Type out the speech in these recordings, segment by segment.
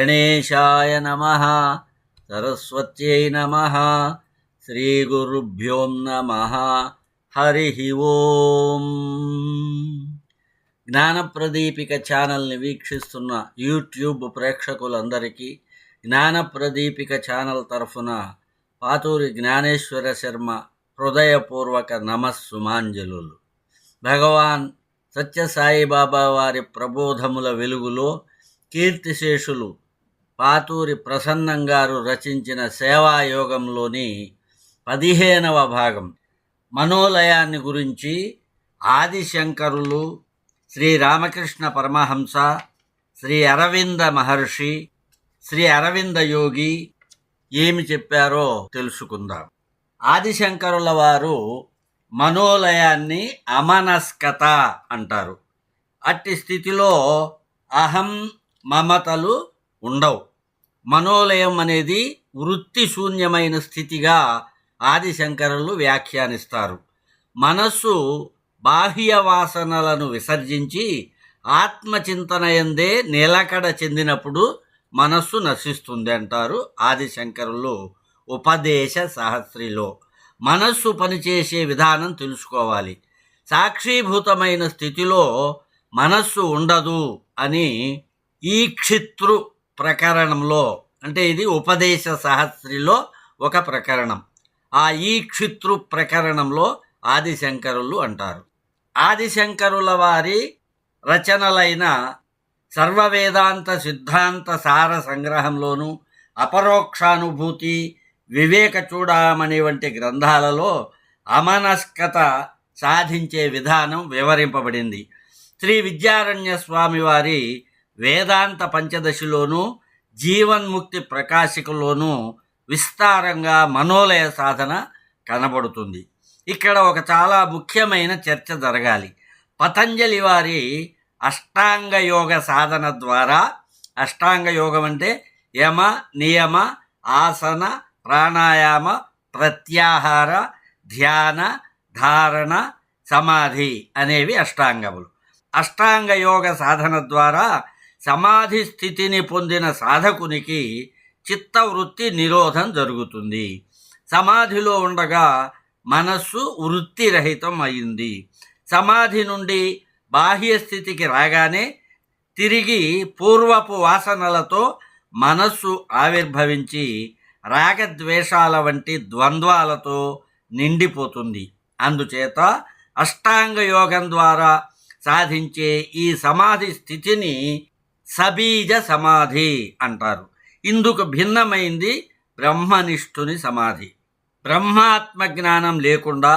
గణేశాయ నమః. సరస్వత్యై నమః. శ్రీగురుభ్యో నమః. హరి ఓం. జ్ఞానప్రదీపిక ఛానల్ని వీక్షిస్తున్న యూట్యూబ్ ప్రేక్షకులందరికీ జ్ఞానప్రదీపిక ఛానల్ తరఫున పాతూరి జ్ఞానేశ్వర శర్మ హృదయపూర్వక నమస్సుమాంజలులు. భగవాన్ సత్యసాయిబాబా వారి ప్రబోధముల వెలుగులో కీర్తిశేషులు పాతూరి ప్రసన్నం గారు రచించిన సేవాయోగంలోని 15వ భాగం మనోలయాన్ని గురించి ఆదిశంకరులు, శ్రీ రామకృష్ణ పరమహంస, శ్రీ అరవింద మహర్షి, శ్రీ అరవింద యోగి ఏమి చెప్పారో తెలుసుకుందాం. ఆదిశంకరుల వారు మనోలయాన్ని అమనస్కత అంటారు. అట్టి స్థితిలో అహం మమతలు ఉండవు. మనోలయం అనేది వృత్తి శూన్యమైన స్థితిగా ఆదిశంకరులు వ్యాఖ్యానిస్తారు. మనస్సు బాహ్య వాసనలను విసర్జించి ఆత్మచింతనయందే నిలకడ చెందినప్పుడు మనస్సు నశిస్తుంది అంటారు ఆదిశంకరులు ఉపదేశ సహస్రిలో. మనస్సు పనిచేసే విధానం తెలుసుకోవాలి. సాక్షీభూతమైన స్థితిలో మనస్సు ఉండదు అని ఈక్షితృ ప్రకరణంలో, అంటే ఇది ఉపదేశ సహస్రిలో ఒక ప్రకరణం, ఆ ఈక్షితృ ప్రకరణంలో ఆదిశంకరులు అంటారు. ఆదిశంకరుల వారి రచనలైన సర్వవేదాంత సిద్ధాంత సార సంగ్రహంలోను, అపరోక్షానుభూతి, వివేక చూడమణి వంటి గ్రంథాలలో అమనస్కత సాధించే విధానం వివరింపబడింది. శ్రీ విద్యారణ్య స్వామి వారి వేదాంత పంచదశిలోను, జీవన్ముక్తి ప్రకాశికలోను విస్తారంగా మనోలయ సాధన కనబడుతుంది. ఇక్కడ ఒక చాలా ముఖ్యమైన చర్చ జరగాలి. పతంజలి వారి అష్టాంగ యోగ సాధన ద్వారా, అష్టాంగ యోగం అంటే యమ, నియమ, ఆసన, ప్రాణాయామ, ప్రత్యాహార, ధ్యాన, ధారణ, సమాధి అనేవి అష్టాంగములు. అష్టాంగ యోగ సాధన ద్వారా సమాధి స్థితిని పొందిన సాధకునికి చిత్తవృత్తి నిరోధం జరుగుతుంది. సమాధిలో ఉండగా మనస్సు వృత్తిరహితం అయింది. సమాధి నుండి బాహ్య స్థితికి రాగానే తిరిగి పూర్వపు వాసనలతో మనస్సు ఆవిర్భవించి రాగద్వేషాల వంటి ద్వంద్వాలతో నిండిపోతుంది. అందుచేత అష్టాంగ యోగం ద్వారా సాధించే ఈ సమాధి స్థితిని సబీజ సమాధి అంటారు. ఇందుకు భిన్నమైంది బ్రహ్మనిష్ఠుని సమాధి. బ్రహ్మాత్మ జ్ఞానం లేకుండా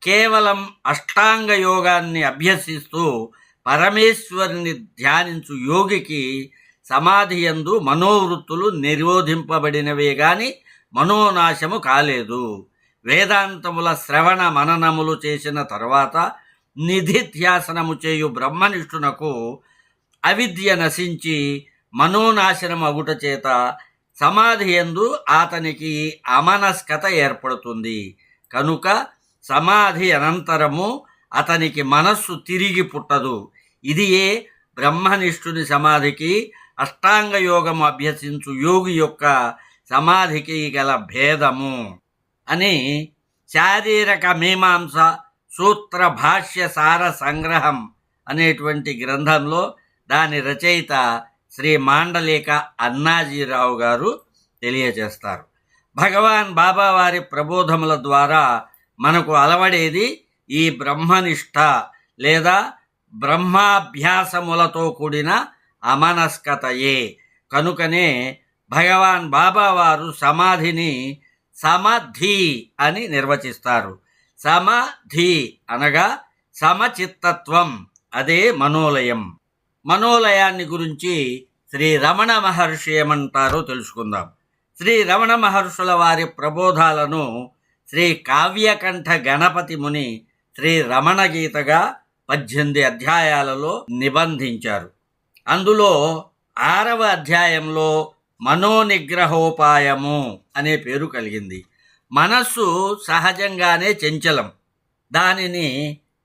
కేవలం అష్టాంగ యోగాన్ని అభ్యసిస్తూ పరమేశ్వరుని ధ్యానించు యోగికి సమాధి యందు మనోవృత్తులు నిరోధింపబడినవే గాని మనోనాశము కాలేదు. వేదాంతముల శ్రవణ మననములు చేసిన తర్వాత నిధిధ్యాసనము చేయు బ్రహ్మనిష్ఠునకు అవిద్య నశించి మనోనాశనం అగుట చేత సమాధి యందు అతనికి అమనస్కత ఏర్పడుతుంది. కనుక సమాధి అనంతరము అతనికి మనస్సు తిరిగి పుట్టదు. ఇదియే బ్రహ్మనిష్ఠుని సమాధికి, అష్టాంగ యోగము అభ్యసించు యోగి యొక్క సమాధికి గల భేదము అని శారీరక మీమాంస సూత్ర భాష్య సార సంగ్రహం అనేటువంటి గ్రంథంలో దాని రచయిత శ్రీ మాండలిక అన్నాజీరావు గారు తెలియజేస్తారు. భగవాన్ బాబా వారి ప్రబోధముల ద్వారా మనకు అలవడేది ఈ బ్రహ్మనిష్ట లేదా బ్రహ్మాభ్యాసములతో కూడిన అమనస్కతయే. కనుకనే భగవాన్ బాబా వారు సమాధిని సమధి అని నిర్వచిస్తారు. సమధి అనగా సమచిత్తత్వం, అదే మనోలయం. మనోలయాన్ని గురించి శ్రీ రమణ మహర్షి ఏమంటారో తెలుసుకుందాం. శ్రీ రమణ మహర్షుల వారి ప్రబోధాలను శ్రీ కావ్యకంఠ గణపతి ముని శ్రీ రమణ గీతగా 18 అధ్యాయాలలో నిబంధించారు. అందులో 6వ అధ్యాయంలో మనోనిగ్రహోపాయము అనే పేరు కలిగింది. మనస్సు సహజంగానే చంచలం. దానిని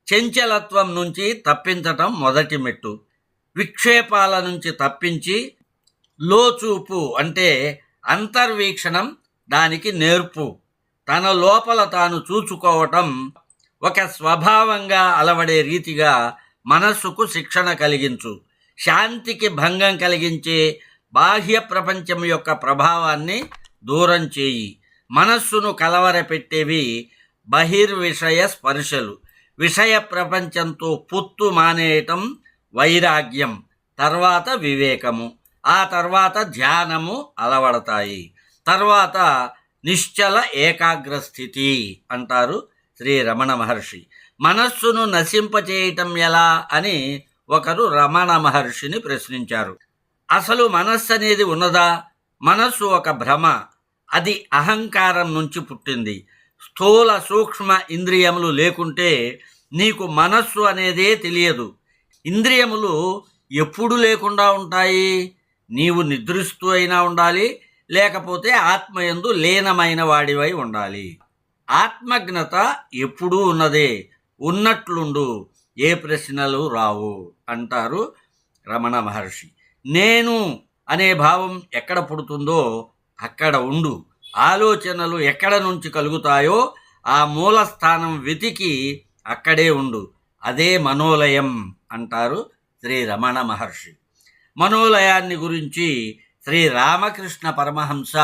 చంచలత్వం నుంచి తప్పించటం మొదటి మెట్టు. విక్షేపాల నుంచి తప్పించి లోచూపు అంటే అంతర్వీక్షణం, దానికి నేర్పు. తన లోపల తాను చూచుకోవటం ఒక స్వభావంగా అలవడే రీతిగా మనస్సుకు శిక్షణ కలిగించు. శాంతికి భంగం కలిగించే బాహ్య ప్రపంచం యొక్క ప్రభావాన్ని దూరం చేయి. మనస్సును కలవరపెట్టేవి బహిర్విషయ స్పర్శలు. విషయ ప్రపంచంతో పొత్తు మానేయటం వైరాగ్యం, తర్వాత వివేకము, ఆ తర్వాత ధ్యానము అలవడతాయి. తర్వాత నిశ్చల ఏకాగ్రస్థితి అంటారు శ్రీ రమణ మహర్షి. మనస్సును నశింపచేయటం ఎలా అని ఒకరు రమణ మహర్షిని ప్రశ్నించారు. అసలు మనస్సు అనేది ఉన్నదా? మనస్సు ఒక భ్రమ. అది అహంకారం నుంచి పుట్టింది. స్థూల సూక్ష్మ ఇంద్రియములు లేకుంటే నీకు మనస్సు అనేదే తెలియదు. ఇంద్రియములు ఎప్పుడు లేకుండా ఉంటాయి? నీవు నిద్రిస్తూ అయినా ఉండాలి, లేకపోతే ఆత్మయందు లీనమైన వాడివై ఉండాలి. ఆత్మజ్ఞత ఎప్పుడూ ఉన్నదే. ఉన్నట్లుండు, ఏ ప్రశ్నలు రావు అంటారు రమణ మహర్షి. నేను అనే భావం ఎక్కడ పుడుతుందో అక్కడ ఉండు. ఆలోచనలు ఎక్కడ నుంచి కలుగుతాయో ఆ మూలస్థానం వెతికి అక్కడే ఉండు. అదే మనోలయం అంటారు శ్రీ రమణ మహర్షి. మనోలయాన్ని గురించి శ్రీ రామకృష్ణ పరమహంస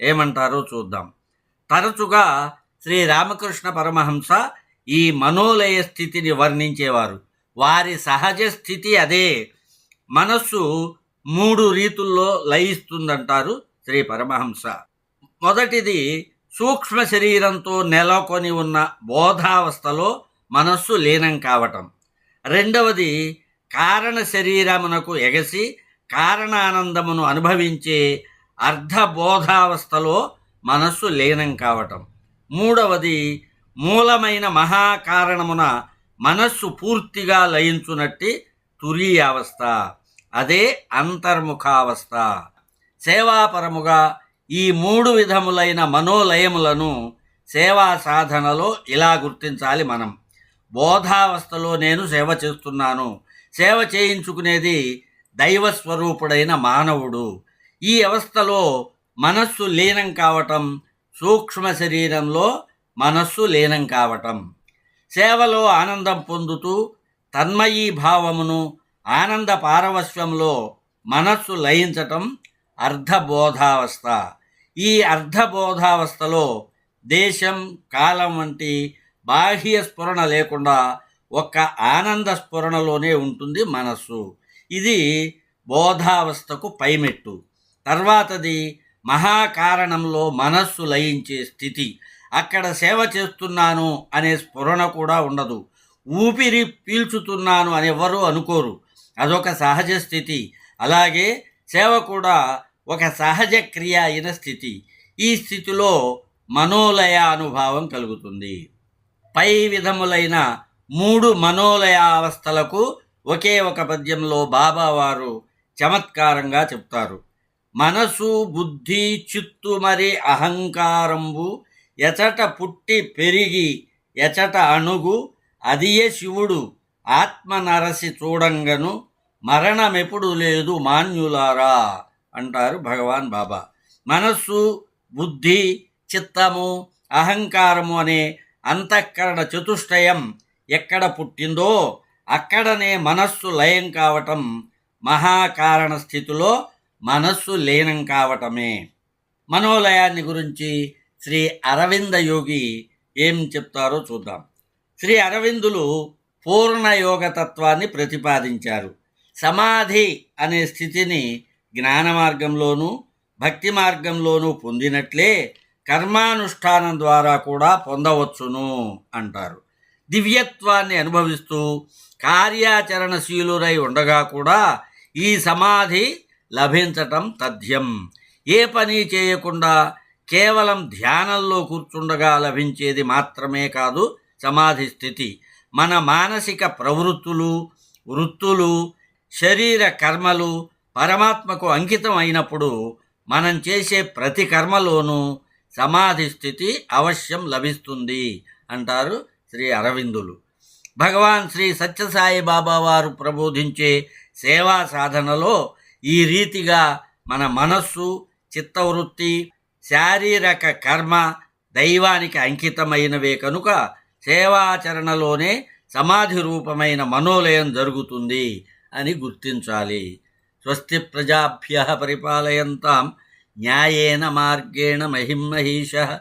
ఏమంటారో చూద్దాం. తరచుగా శ్రీ రామకృష్ణ పరమహంస ఈ మనోలయ స్థితిని వర్ణించేవారు. వారి సహజ స్థితి అదే. మనస్సు 3 రీతుల్లో లయిస్తుందంటారు శ్రీ పరమహంస. మొదటిది సూక్ష్మ శరీరంతో నెలకొని ఉన్న బోధావస్థలో మనస్సు లీనం కావటం. రెండవది కారణ శరీరమునకు ఎగసి కారణానందమును అనుభవించే అర్ధబోధావస్థలో మనస్సు లీనం కావటం. మూడవది మూలమైన మహాకారణమున మనస్సు పూర్తిగా లయించునట్టి తురీయావస్థ, అదే అంతర్ముఖావస్థ. సేవాపరముగా ఈ 3 విధములైన మనోలయములను సేవా సాధనలో ఇలా గుర్తించాలి మనం. బోధావస్థలో నేను సేవ చేస్తున్నాను. సేవ చేయించుకునేది దైవస్వరూపుడైన మానవుడు. ఈ అవస్థలో మనస్సు లీనం కావటం, సూక్ష్మ శరీరంలో మనస్సు లీనం కావటం. సేవలో ఆనందం పొందుతూ తన్మయీ భావమును ఆనంద పారవస్యంలో మనస్సు లయించటం అర్ధబోధావస్థ. ఈ అర్ధబోధావస్థలో దేశం కాలం వంటి బాహ్య స్ఫురణ లేకుండా ఒక్క ఆనంద స్ఫురణలోనే ఉంటుంది మనస్సు. ఇది బోధావస్థకు పైమెట్టు. తర్వాతది మహాకారణంలో మనస్సు లయించే స్థితి. అక్కడ సేవ చేస్తున్నాను అనే స్ఫురణ కూడా ఉండదు. ఊపిరి పీల్చుతున్నాను అని ఎవరు అనుకోరు. అదొక సహజ స్థితి. అలాగే సేవ కూడా ఒక సహజ క్రియ అయిన స్థితి. ఈ స్థితిలో మనోలయ అనుభవం కలుగుతుంది. పై విధములైన 3 మనోలయావస్థలకు ఒకే ఒక పద్యంలో బాబావారు చమత్కారంగా చెప్తారు. మనసు బుద్ధి చిత్తు మరి అహంకారంబు ఎచట పుట్టి పెరిగి ఎచట అణుగు అదియే శివుడు ఆత్మ నరసి చూడంగను మరణమెప్పుడు లేదు మాన్యులారా అంటారు భగవాన్ బాబా. మనస్సు బుద్ధి చిత్తము అహంకారము అనే అంతఃకరణ చతుష్టయం ఎక్కడ పుట్టిందో అక్కడనే మనస్సు లయం కావటం మహాకారణ స్థితిలో మనస్సు లీనం కావటమే. మనోలయాన్ని గురించి శ్రీ అరవింద యోగి ఏం చెప్తారో చూద్దాం. శ్రీ అరవిందులు పూర్ణయోగ తత్వాన్ని ప్రతిపాదించారు. సమాధి అనే స్థితిని జ్ఞాన మార్గంలోనూ భక్తి మార్గంలోనూ పొందినట్లే కర్మానుష్ఠానం ద్వారా కూడా పొందవచ్చును అంటారు. దివ్యత్వాన్ని అనుభవిస్తూ కార్యాచరణశీలురై ఉండగా కూడా ఈ సమాధి లభించటం తథ్యం. ఏ పని చేయకుండా కేవలం ధ్యానంలో కూర్చుండగా లభించేది మాత్రమే కాదు సమాధి స్థితి. మన మానసిక ప్రవృత్తులు వృత్తులు శరీర కర్మలు పరమాత్మకు అంకితం అయినప్పుడు మనం చేసే ప్రతి కర్మలోనూ సమాధి స్థితి అవశ్యం లభిస్తుంది అంటారు శ్రీ అరవిందులు. భగవాన్ శ్రీ సత్యసాయి బాబా వారు ప్రబోధించే సేవా సాధనలో ఈ రీతిగా మన మనస్సు, చిత్తవృత్తి, శారీరక కర్మ దైవానికి అంకితమైనవే కనుక సేవాచరణలోనే సమాధి రూపమైన మనోలయం జరుగుతుంది అని గుర్తించాలి. స్వస్తి ప్రజాభ్యః పరిపాలయంతాం న్యాయేన మార్గేణ మహిమహీషః.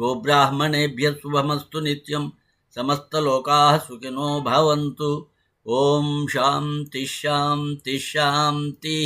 గోబ్రాహ్మణేభ్యः శుభమస్తు నిత్యం. సమస్తలోకాः సుఖినో భవంతు. ఓం శాంతి శాంతి శాంతి.